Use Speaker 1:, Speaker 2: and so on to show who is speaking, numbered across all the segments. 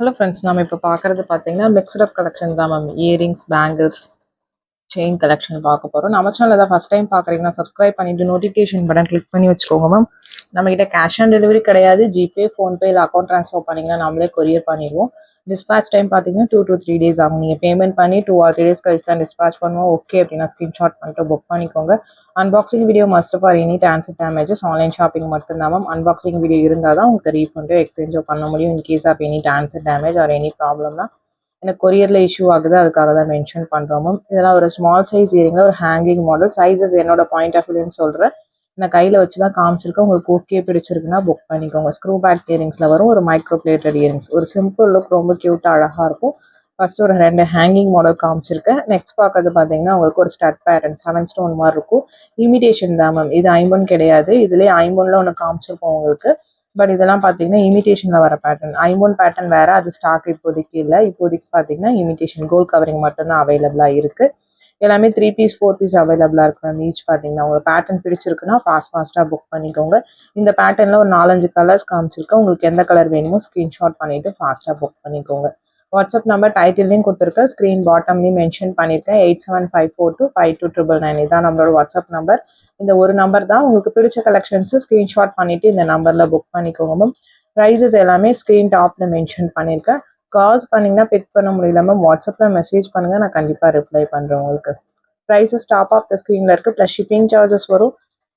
Speaker 1: Hello friends, நம்ம இப்போ பார்க்குறது பார்த்தீங்கன்னா மிக்ஸ்ட் அப் கலெக்ஷன் தான் ma'am. Earrings, bangles, chain collection பார்க்க போகிறோம். நம்ம சேனல் தான் ஃபஸ்ட் டைம் பார்க்குறீங்கன்னா சப்ஸ்கிரைப் பண்ணிவிட்டு நோட்டிஃபிகேஷன் பட்டன் கிளிக் பண்ணி வச்சுக்கோங்க மேம். நம்மகிட்ட கேஷ் ஆன் டெலிவரி கிடையாது. ஜிபே, ஃபோன்பே இல்லை அக்கௌண்ட் ட்ரான்ஸ்ஃபர் பண்ணிங்கன்னா நம்மளே கொரியர் பண்ணிடுவோம். டிஸ்பேச் டைம் பார்த்தீங்கன்னா 2 to 3 days ஆகும். நீங்கள் பேமெண்ட் பண்ணி 2 or 3 days கழிச்சு தான் டிஸ்பேச் பண்ணுவோம். ஓகே அப்படின்னா ஸ்க்ரீன்ஷாட் பண்ணிட்டு புக் பண்ணிக்கோங்க. Unboxing video must for any transit damages. Online shopping மட்டும்தான் மேம். அன்பாக்சிங் வீடியோ இருந்தால் தான் உங்களுக்கு ரீஃபண்டோ எக்ஸ்சேஞ்சோ பண்ண முடியும். In case of any transit damage or any ப்ராப்ளம்னா எனக்கு கொரியரில் இஷ்யூ ஆகுது, அதுக்காக தான் மென்ஷன் பண்ணுறோம் மேம். இதெல்லாம் ஒரு ஸ்மால் சைஸ் இயரிங்கில் ஒரு ஹேங்கிங் மாடல். சைஸஸ் என்னோட பாயிண்ட் ஆஃப் வியூன்னு சொல்கிறேன். நான் கையில் வச்சு தான் காமிச்சிருக்கேன். உங்களுக்கு ஓகே பிடிச்சிருக்குன்னா புக் பண்ணிக்கோங்க. ஸ்க்ரூ பேக் இயரிங்ஸில் வரும் ஒரு மைக்ரோ பிளேட்டட் இயரிங்ஸ். ஒரு சிம்பிள் லுக், ரொம்ப க்யூட்டாக அழகாக இருக்கும். ஃபஸ்ட்டு ஒரு 2 ஹேங்கிங் மாடல் காமிச்சிருக்கேன். நெக்ஸ்ட் பார்க்கறது பார்த்தீங்கன்னா உங்களுக்கு ஒரு ஸ்டட் பேட்டர்ன் 7 ஸ்டோன் மாதிரி இருக்கும். இமிடேஷன் தான் மேம். இது ஐம்பொன் கிடையாது. இதுலேயே ஐம்பொன்ல ஒன்று காமிச்சிருக்கோம் உங்களுக்கு. பட் இதெல்லாம் பார்த்தீங்கன்னா இமிடேஷனில் வர பேட்டர்ன். ஐம்பொன் பேட்டர்ன் வேறு, அது ஸ்டாக் இப்போதைக்கு இல்லை. இப்போதைக்கு பார்த்தீங்கன்னா இமிடேஷன் கோல்ட் கவரிங் மட்டும்தான் அவைலபிளாக இருக்குது. எல்லாமே 3 பீஸ் 4 பீஸ் அவைலபிளாக இருக்கு மேம். ஈச் பார்த்தீங்கன்னா உங்களுக்கு பேட்டர்ன் பிடிச்சிருக்குன்னா ஃபாஸ்ட்டாக புக் பண்ணிக்கோங்க. இந்த பேட்டர்னில் ஒரு 4-5 கலர்ஸ் காமிச்சிருக்கேன். உங்களுக்கு எந்த கலர் வேணுமோ ஸ்க்ரீன்ஷாட் பண்ணிவிட்டு ஃபாஸ்ட்டாக புக் பண்ணிக்கோங்க. வாட்ஸ்அப் நம்பர் டைட்டில்லையும் கொடுத்துருக்கேன், ஸ்க்ரீன் பாட்டம்லையும் மென்ஷன் பண்ணியிருக்கேன். 8754252999 இதான் நம்மளோட வாட்ஸ்அப் நம்பர். இந்த ஒரு நம்பர் தான். உங்களுக்கு பிடிச்ச கலெக்ஷன்ஸு ஸ்க்ரீன்ஷாட் பண்ணிவிட்டு இந்த நம்பரில் புக் பண்ணிக்கோங்க மேம். ப்ரைஸஸ் எல்லாமே ஸ்க்ரீன் டாப்பில் மென்ஷன் பண்ணியிருக்கேன். கால்ஸ் பண்ணிங்கன்னா பிக் பண்ண முடியல மேம். வாட்ஸ்அப்பில் மெசேஜ் பண்ணுங்கள், நான் கண்டிப்பாக ரிப்ளை பண்ணுறேன் உங்களுக்கு. ப்ரைஸஸ் டாப் ஆஃப் த ஸ்க்ரீனில் இருக்குது. ப்ளஸ் ஷிப்பிங் சார்ஜஸ் வரும்.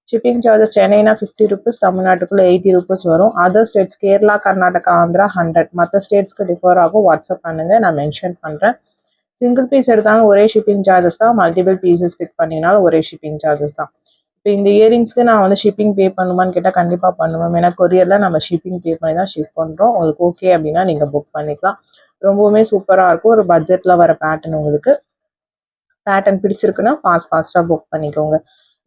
Speaker 1: ஷிப்பிங் சார்ஜஸ் சென்னைனா 50 rupees, தமிழ்நாட்டுக்குள்ளே 80 rupees வரும். Other states Kerala, Karnataka, Andhra 100. மற்ற ஸ்டேட்ஸ்க்கு டிஃபர் ஆகும். வாட்ஸ்அப் பண்ணுங்கள், நான் மென்ஷன் பண்ணுறேன். சிங்கிள் பீஸ் எடுத்தாலும் ஒரே ஷிப்பிங் சார்ஜஸ் தான். மல்டிபிள் பீசஸ் பிக் பண்ணிங்கனாலும் ஒரே ஷிப்பிங் சார்ஜஸ் தான். இப்போ இந்த இயரிங்ஸ்க்கு நான் வந்து ஷிப்பிங் பே பண்ணுமான்னு கேட்டால் கண்டிப்பாக பண்ணுவேன். ஏன்னா கொரியரில் நம்ம ஷிப்பிங் பே பண்ணி தான் ஷிப் பண்ணுறோம். உங்களுக்கு ஓகே அப்படின்னா நீங்கள் புக் பண்ணிக்கலாம். ரொம்பவுமே சூப்பராக இருக்கும். ஒரு பட்ஜெட்டில் வர பேட்டர்ன். உங்களுக்கு பேட்டர்ன் பிடிச்சிருக்குன்னா ஃபாஸ்ட்டாக புக் பண்ணிக்கோங்க.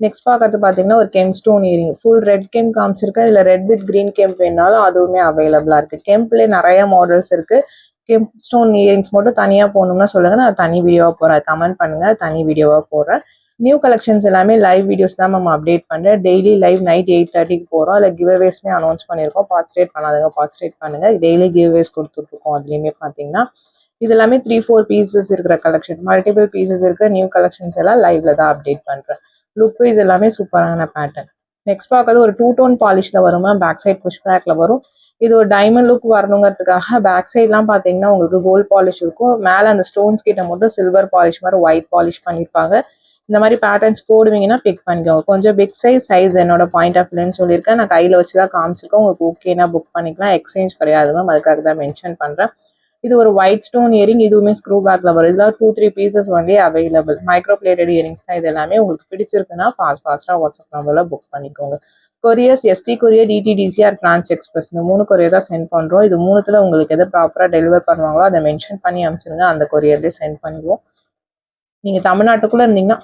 Speaker 1: நெக்ஸ்ட் பார்க்கறது பார்த்தீங்கன்னா ஒரு gem stone earring. Full red gem காமிச்சிருக்கேன். இதில் ரெட் வித் க்ரீன் கெம்ப் வேணாலும் அதுவுமே அவைலபிளாக இருக்குது. கெம்ப்லேயே நிறைய மாடல்ஸ் இருக்குது. கெம்ப் ஸ்டோன் இயரிங்ஸ் மட்டும் தனியாக போகணும்னா சொல்லுங்கள், நான் தனி வீடியோவாக போடுறேன். கமெண்ட் பண்ணுங்கள், தனி வீடியோவாக போடுறேன். நியூ கலெக்ஷன்ஸ் எல்லாமே லைவ் வீடியோஸ் தான் நம்ம அப்டேட் பண்ணுறேன். டெய்லி லைவ் நைட் 8:30க்கு போகிறோம். அதில் கிவ்அவேஸ்மே அனௌன்ஸ் பண்ணியிருக்கோம். பார்ட்டிசிபேட் பண்ணாதவங்க பார்ட்டிசிபேட் பண்ணுங்கள். டெய்லி கிவ்அவேஸ் கொடுத்துட்ருக்கோம். அதுலேயுமே பார்த்தீங்கன்னா இது எல்லாமே 3-4 பீசஸ் இருக்கிற கலெக்ஷன். மல்டிபிள் பீசஸ் இருக்கிற நியூ கலெக்ஷன்ஸ் எல்லாம் லைவ்ல தான் அப்டேட் பண்ணுறேன். லுக் வைஸ் எல்லாமே சூப்பரான பேட்டர்ன். நெக்ஸ்ட் பார்க்கறது ஒரு 2 டோன் பாலிஷில் வருமா, பேக் சைட் புஷ் பேக்கில் வரும். இது ஒரு டைமண்ட் லுக் வரணுங்கிறதுக்காக பேக் சைட்லாம் பார்த்தீங்கன்னா உங்களுக்கு கோல்ட் பாலிஷ் இருக்கும். மேலே அந்த ஸ்டோன்ஸ் கிட்ட மட்டும் சில்வர் பாலிஷ் மாதிரி ஒயிட் பாலிஷ் பண்ணியிருப்பாங்க. இந்த மாதிரி பேட்டர்ன்ஸ் போடுவீங்கன்னா பிக் பண்ணிக்கோங்க. கொஞ்சம் பிக் சைஸ் என்னோட பாயிண்ட் ஆஃப் வியூன்னு சொல்லியிருக்கேன். நான் கையில் வச்சு தான் காமிச்சிருக்கேன். உங்களுக்கு ஓகேனா புக் பண்ணிக்கலாம். எக்ஸ்சேஞ்ச் கிடையாது மேம், அதுக்காக தான் மென்ஷன் பண்ணுறேன். இது ஒரு ஒயிட் ஸ்டோன் இயரிங். இதுவுமே ஸ்க்ரூ பேக்கில் வரும். இதில் 2-3 pieces only available. Micro plated earrings தான். இது எல்லாமே உங்களுக்கு பிடிச்சிருக்குன்னா ஃபாஸ்ட்டாக வாட்ஸ்அப் நம்பரில் புக் பண்ணிக்கோங்க. Couriers ST courier, DTDC or Franch Express, இந்த 3 கொரியர் தான் சென்ட் பண்ணுறோம். இது 3த்தில் உங்களுக்கு எதை ப்ராப்பராக டெலிவர் பண்ணுவாங்களோ அதை மென்ஷன் பண்ணி அனுப்பிச்சிருங்க. அந்த கொரியர்லேயே சென்ட் பண்ணிடுவோம். நீங்கள் தமிழ்நாட்டுக்குள்ளே இருந்தீங்கன்னா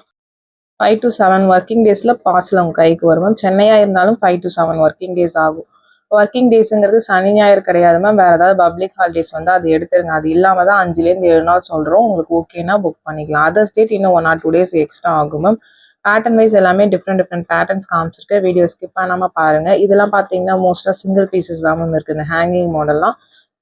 Speaker 1: 5 to 7 ஒர்க்கிங் டேஸில் பார்சல் உங்கள் கைக்கு வரும் மேம். சென்னையாக இருந்தாலும் 5 to 7 ஒர்க்கிங் டேஸ் ஆகும். ஒர்க்கிங் டேஸுங்கிறது சனி ஞாயிறு கிடையாது மேம். வேறு ஏதாவது பப்ளிக் ஹாலிடேஸ் வந்து அது எடுத்துருங்க. அது இல்லாமல் தான் 5-7 நாள் சொல்கிறோம். உங்களுக்கு ஓகேனா புக் பண்ணிக்கலாம். அதர் ஸ்டேட் இன்னும் 1 or 2 days எக்ஸ்ட்ரா ஆகும் மேம். பேட்டர்ன் வைஸ் எல்லாமே டிஃப்ரெண்ட் பேட்டர்ன்ஸ் காமிச்சிருக்கேன். வீடியோ ஸ்கிப் பண்ணாமல் பாருங்கள். இதெல்லாம் பார்த்தீங்கன்னா மோஸ்ட்டாக சிங்கிள் பீசஸ் தான் மேம் இருக்குது. இந்த ஹேங்கிங் மாடல்லாம்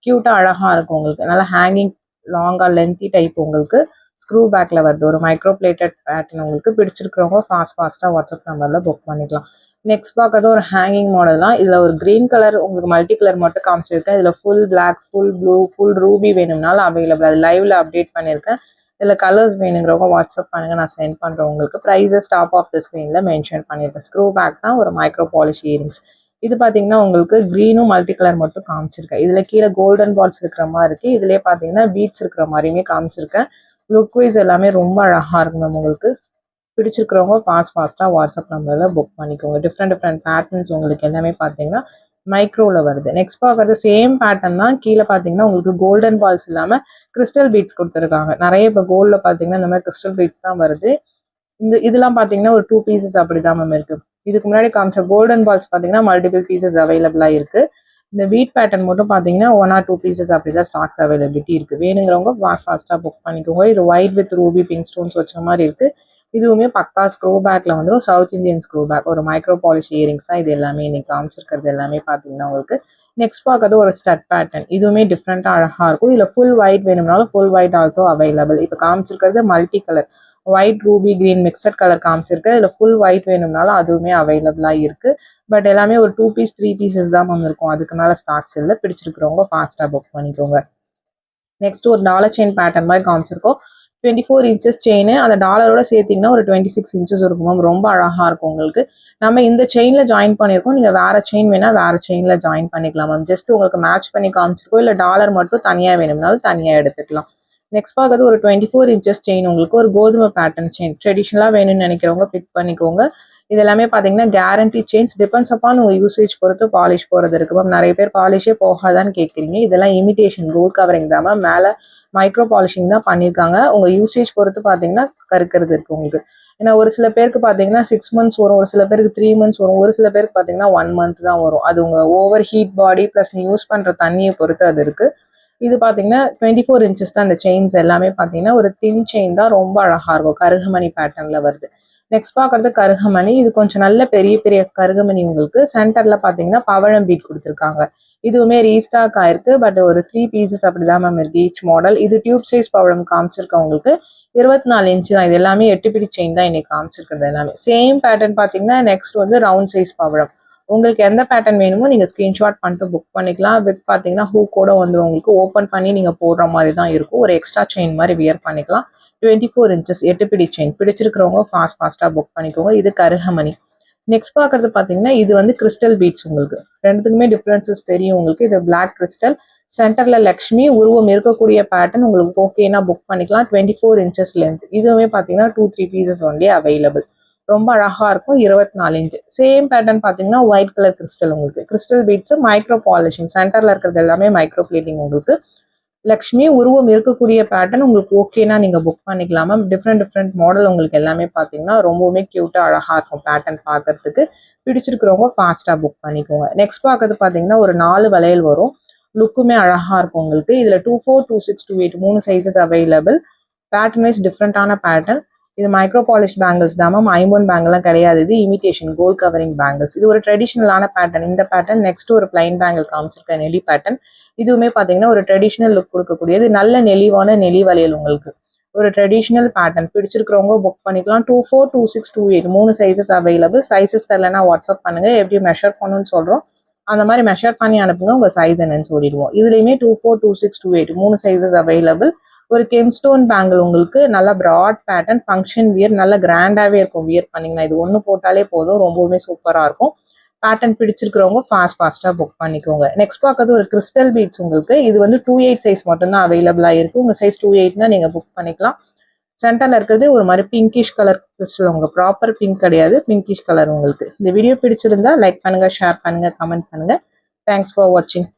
Speaker 1: க்யூட்டாக அழகாக இருக்கும். உங்களுக்கு நல்லா ஹேங்கிங் லாங்காக லென்த்தி டைப் உங்களுக்கு ஸ்க்ரூ பேக்கில் வருது. ஒரு மைக்ரோ பிளேட்டட் பேட்டர்ன். உங்களுக்கு பிடிச்சிருக்கிறவங்க ஃபாஸ்ட்டாக வாட்ஸ்அப் நம்பரில் புக் பண்ணிக்கலாம். நெக்ஸ்ட் பார்க்கறது ஒரு ஹேங்கிங் மாடல் தான். இதில் ஒரு க்ரீன் கலர் உங்களுக்கு மல்டி கலர் மட்டும் காமிச்சிருக்கேன். இதில் full black, full blue, full ruby வேணும்னாலும் அவைலபிள். அது லைவ்ல அப்டேட் பண்ணியிருக்கேன். இதில் கலர்ஸ் வேணுங்கிறவங்க வாட்ஸ்அப் பண்ணுங்கள், நான் சென்ட் பண்ணுறேன் உங்களுக்கு. ப்ரைஸஸ் டாப் ஆஃப் த ஸ்க்ரீனில் மென்ஷன் பண்ணியிருக்கேன். ஸ்க்ரூ பேக் தான், ஒரு மைக்ரோ பாலிஷ் இயரிங்ஸ். இது பார்த்தீங்கன்னா உங்களுக்கு க்ரீனும் மல்டி கலர் மட்டும் காமிச்சிருக்கேன். இதில் கீழே கோல்டன் பால்ஸ் இருக்கிற மாதிரி இருக்குது. இதுலேயே பார்த்தீங்கன்னா பீட்ஸ் இருக்கிற மாதிரியுமே காமிச்சிருக்கேன். லுக் வைஸ் எல்லாமே ரொம்ப அழகாக இருக்கும் மேம். உங்களுக்கு பிடிச்சிருக்கிறவங்க ஃபாஸ்ட்டாக வாட்ஸ்அப் நம்பரில் புக் பண்ணிக்கோங்க. டிஃப்ரெண்ட் பேட்டர்ன்ஸ் உங்களுக்கு எல்லாமே பார்த்தீங்கன்னா மைக்ரோவில் வருது. நெக்ஸ்ட் பார்க்குறது சேம் பேட்டர்ன் தான். கீழே பார்த்தீங்கன்னா உங்களுக்கு கோல்டன் பால்ஸ் இல்லாமல் கிறிஸ்டல் பீட்ஸ் கொடுத்துருக்காங்க. நிறைய இப்போ கோல்டில் பார்த்தீங்கன்னா இந்த மாதிரி கிறிஸ்டல் பீட்ஸ் தான் வருது. இதெல்லாம் பார்த்தீங்கன்னா ஒரு 2 பீசஸ் அப்படி தான் மேம் இருக்குது. இதுக்கு முன்னாடி காமிச்ச கோல்டன் பால்ஸ் பார்த்தீங்கன்னா மல்டிபிள் பீசஸ் அவைலபிளாக இருக்குது. இந்த வீட் பேட்டர்ன் மட்டும் பார்த்தீங்கன்னா 1 or 2 பீசஸ் அப்படி தான் ஸ்டாக்ஸ் அவைலபிலிட்டி இருக்குது. வேணுங்கிறவங்க ஃபாஸ்ட்டாக புக் பண்ணிக்கோங்க. இது white with Ruby pink stones வச்ச மாதிரி இருக்குது. இதுவுமே பக்கா ஸ்க்ரூ பேக்கில் வந்துடும். சவுத் இந்தியன் ஸ்க்ரூ பேக், ஒரு மைக்ரோ பாலிஷ் இயரிங்ஸ் தான். இது எல்லாமே இன்னைக்கு காமிச்சிருக்கிறது எல்லாமே பார்த்தீங்கன்னா உங்களுக்கு நெக்ஸ்ட் பார்க்கறது ஒரு ஸ்டட் பேட்டர்ன். இதுவுமே டிஃப்ரெண்ட்டாக அழகாக இருக்கும். இதில் ஃபுல் ஒயிட் வேணும்னாலும் ஃபுல் ஒயிட் ஆல்சோ அவைலபிள். இப்போ காமிச்சிருக்கிறது multi colour white ruby green mixed colour காமிச்சிருக்கு. இதில் ஃபுல் ஒயிட் வேணும்னாலும் அதுவுமே அவைலபிளாக இருக்குது. பட் எல்லாமே ஒரு 2 பீஸ் 3 பீசஸ் தான் மேம் இருக்கும். அதுக்கு மேலே ஸ்டாக்ஸ் இல்லை. பிடிச்சிருக்கிறவங்க ஃபாஸ்ட்டாக புக் பண்ணிக்கோங்க. நெக்ஸ்ட் ஒரு டாலர் செயின் பேட்டர்ன் மாதிரி காமிச்சிருக்கோம். 24 இன்ச்சஸ் செயின். அந்த டாலரோட சேர்த்திங்கன்னா ஒரு 26 இன்ச்சஸ் இருக்கும் மேம். ரொம்ப அழகாக இருக்கும் உங்களுக்கு. நம்ம இந்த செயினில் ஜாயின் பண்ணியிருக்கோம். நீங்கள் வேறு செயின் வேணால் வேறு செயினில் ஜாயின் பண்ணிக்கலாம் மேம். ஜஸ்ட் உங்களுக்கு மேட்ச் பண்ணி காமிச்சிருக்கோம். இல்லை டாலர் மட்டும் தனியாக வேணும்னாலும் தனியாக எடுத்துக்கலாம். நெக்ஸ்ட் பார்க்கறது ஒரு 24 இன்ச்சஸ் செயின். உங்களுக்கு ஒரு கோதுமை பேட்டர்ன் செயின் ட்ரெடிஷ்னலாக வேணும்னு நினைக்கிறவங்க பிக் பண்ணிக்கோங்க. இது எல்லாமே பார்த்தீங்கன்னா கேரண்டி செயின்ஸ். டிபெண்ட்ஸ் அப்பான் உங்கள் யூசேஜ் பொறுத்து பாலிஷ் போகிறது இருக்குது மேம். நிறைய பேர் பாலிஷே போகாதான்னு கேட்குறீங்க. இதெல்லாம் இமிடேஷன் கோல்ட் கவரிங் தான் மேம். மேலே மைக்ரோ பாலிஷிங் தான் பண்ணியிருக்காங்க. உங்கள் யூசேஜ் பொறுத்து பார்த்தீங்கன்னா கருக்கிறது இருக்குது உங்களுக்கு. ஏன்னா ஒரு சில பேருக்கு பார்த்தீங்கன்னா 6 months வரும், ஒரு சில பேருக்கு 3 months வரும், ஒரு சில பேருக்கு பார்த்தீங்கன்னா 1 month தான் வரும். அது உங்கள் ஓவர் ஹீட் பாடி ப்ளஸ் நீ யூஸ் பண்ணுற தண்ணியை பொறுத்து அது இருக்குது. இது பார்த்தீங்கன்னா 24 இன்ச்சஸ் தான். இந்த செயின்ஸ் எல்லாமே பார்த்தீங்கன்னா ஒரு தின் செயின் தான். ரொம்ப அழகாக இருக்கும். கருகமணி பேட்டர்னில் வருது. நெக்ஸ்ட் பார்க்கறது கருகமணி. இது கொஞ்சம் நல்ல பெரிய பெரிய கருகமணி. உங்களுக்கு சென்டரில் பார்த்தீங்கன்னா பவழம் பீட் கொடுத்துருக்காங்க. இதுவுமே ரீஸ்டாக் ஆயிருக்கு. பட் ஒரு 3 பீசஸ் அப்படிதான் மேம் இருக்கு ஈச் மாடல். இது டியூப் சைஸ் பவழம் காமிச்சிருக்கேன் உங்களுக்கு. 24 இன்ச்சு தான். இது எல்லாமே 8 பிடி செயின் தான் இன்னைக்கு காமிச்சிருக்கிறது எல்லாமே. சேம் பேட்டர்ன் பார்த்தீங்கன்னா நெக்ஸ்ட் வந்து ரவுண்ட் சைஸ் பவழம். உங்களுக்கு எந்த பேட்டர்ன் வேணுமோ நீங்கள் ஸ்க்ரீன்ஷாட் பண்ணிட்டு புக் பண்ணிக்கலாம். வித் பார்த்தீங்கன்னா ஹூ கூட வந்து உங்களுக்கு ஓப்பன் பண்ணி நீங்கள் போடுற மாதிரி தான் இருக்கும். ஒரு எக்ஸ்ட்ரா செயின் மாதிரி வியர் பண்ணிக்கலாம். 24 இன்ச்சஸ் 8 பிடி செயின். பிடிச்சிருக்கிறவங்க ஃபாஸ்ட்டாக புக் பண்ணிக்கோங்க. இது கருகமணி. நெக்ஸ்ட் பார்க்கறது பார்த்தீங்கன்னா இது வந்து கிறிஸ்டல் பீட்ஸ். உங்களுக்கு ரெண்டுத்துக்குமே டிஃப்ரென்சஸ் தெரியும் உங்களுக்கு. இது பிளாக் கிறிஸ்டல், சென்டரில் லக்ஷ்மி உருவம் இருக்கக்கூடிய பேட்டர்ன். உங்களுக்கு ஓகேனா புக் பண்ணிக்கலாம். 24 இன்ச்சஸ் லென்த். இதுவுமே பார்த்தீங்கன்னா 2-3 பீசஸ் ஒன்லி அவைலபிள். ரொம்ப அழகாக இருக்கும். 24 இன்ச்சு. சேம் பேட்டர்ன் பார்த்தீங்கன்னா ஒயிட் கலர் கிறிஸ்டல். உங்களுக்கு கிறிஸ்டல் பீட்ஸ் மைக்ரோ பாலிஷிங். சென்டரில் இருக்கிறது எல்லாமே மைக்ரோ பிளேட்டிங். உங்களுக்கு லக்ஷ்மி உருவம் இருக்கக்கூடிய பேட்டர்ன் உங்களுக்கு ஓகேனா நீங்கள் புக் பண்ணிக்கலாம் மேம். டிஃப்ரெண்ட் மாடல் உங்களுக்கு எல்லாமே பார்த்தீங்கன்னா ரொம்பவுமே க்யூட்டாக அழகாக இருக்கும் பேட்டர்ன் பார்க்கறதுக்கு. பிடிச்சிருக்கிறவங்க ஃபாஸ்ட்டாக புக் பண்ணிக்கோங்க. நெக்ஸ்ட் பார்க்கறது பார்த்தீங்கன்னா ஒரு 4 வளையல் வரும். லுக்குமே அழகாக இருக்கும் உங்களுக்கு. இதில் 24, 26, 28 3 சைஸஸ் அவைலபிள். பேட்டர்ன் வைஸ் டிஃப்ரெண்ட்டான பேட்டர்ன். இது மைக்ரோ பாலிஷ் பேங்கிள்ஸ் தான் மேம். ஐம்பொன் பேங்கிள்லாம் கிடையாது. இது இமிடேஷன் கோல்ட் கவரிங் பேங்கிள்ஸ். இது ஒரு ட்ரெடிஷ்னலான பேட்டர்ன். இந்த பேட்டர்ன் நெக்ஸ்ட் ஒரு பிளைன் பேங்கிள் காமிச்சிருக்க நெலி பேட்டர்ன். இதுவுமே பார்த்தீங்கன்னா ஒரு ட்ரெடிஷ்னல் லுக் கொடுக்கக்கூடியது. நல்ல நெளிவான நெளி வளையல். உங்களுக்கு ஒரு ட்ரெடிஷ்னல் பேட்டர்ன். பிடிச்சிருக்கிறவங்க புக் பண்ணிக்கலாம். 24, 26, 28 3 சைஸஸ் அவைலபிள். சைஸஸ் தெரியலனா வாட்ஸ்அப் பண்ணுங்க. எப்படி மெஷர் பண்ணணும்னு சொல்கிறோம் அந்த மாதிரி மெஷர் பண்ணி அனுப்புங்க. உங்கள் சைஸ் என்னன்னு சொல்லிடுவோம். இதுலேயுமே 24, 26, 28 3 சைஸஸ் அவைலபிள். ஒரு கெம்ஸ்டோன் பேங்கிள். உங்களுக்கு நல்ல ப்ராட் பேட்டர்ன். Function wear. நல்ல கிராண்டாகவே இருக்கும் வியர் பண்ணிங்கன்னா. இது ஒன்று போட்டாலே போதும். ரொம்பவுமே சூப்பராக இருக்கும். பேட்டர்ன் பிடிச்சிருக்கிறவங்க ஃபாஸ்ட்டாக புக் பண்ணிக்கோங்க. நெக்ஸ்ட் பார்க்கறது ஒரு கிறிஸ்டல் பீட்ஸ். உங்களுக்கு இது வந்து 28 சைஸ் மட்டும்தான் அவைலபிளாக இருக்குது. உங்கள் சைஸ் 28னா நீங்கள் புக் பண்ணிக்கலாம். சென்டரில் இருக்கிறது ஒரு மாதிரி பிங்கிஷ் கலர் கிறிஸ்டல். உங்கள் ப்ராப்பர் பிங்க் கிடையாது, பிங்கிஷ் கலர். உங்களுக்கு இந்த வீடியோ பிடிச்சிருந்தா லைக் பண்ணுங்கள், ஷேர் பண்ணுங்கள், கமெண்ட் பண்ணுங்கள். தேங்க்ஸ் ஃபார் வாட்சிங்.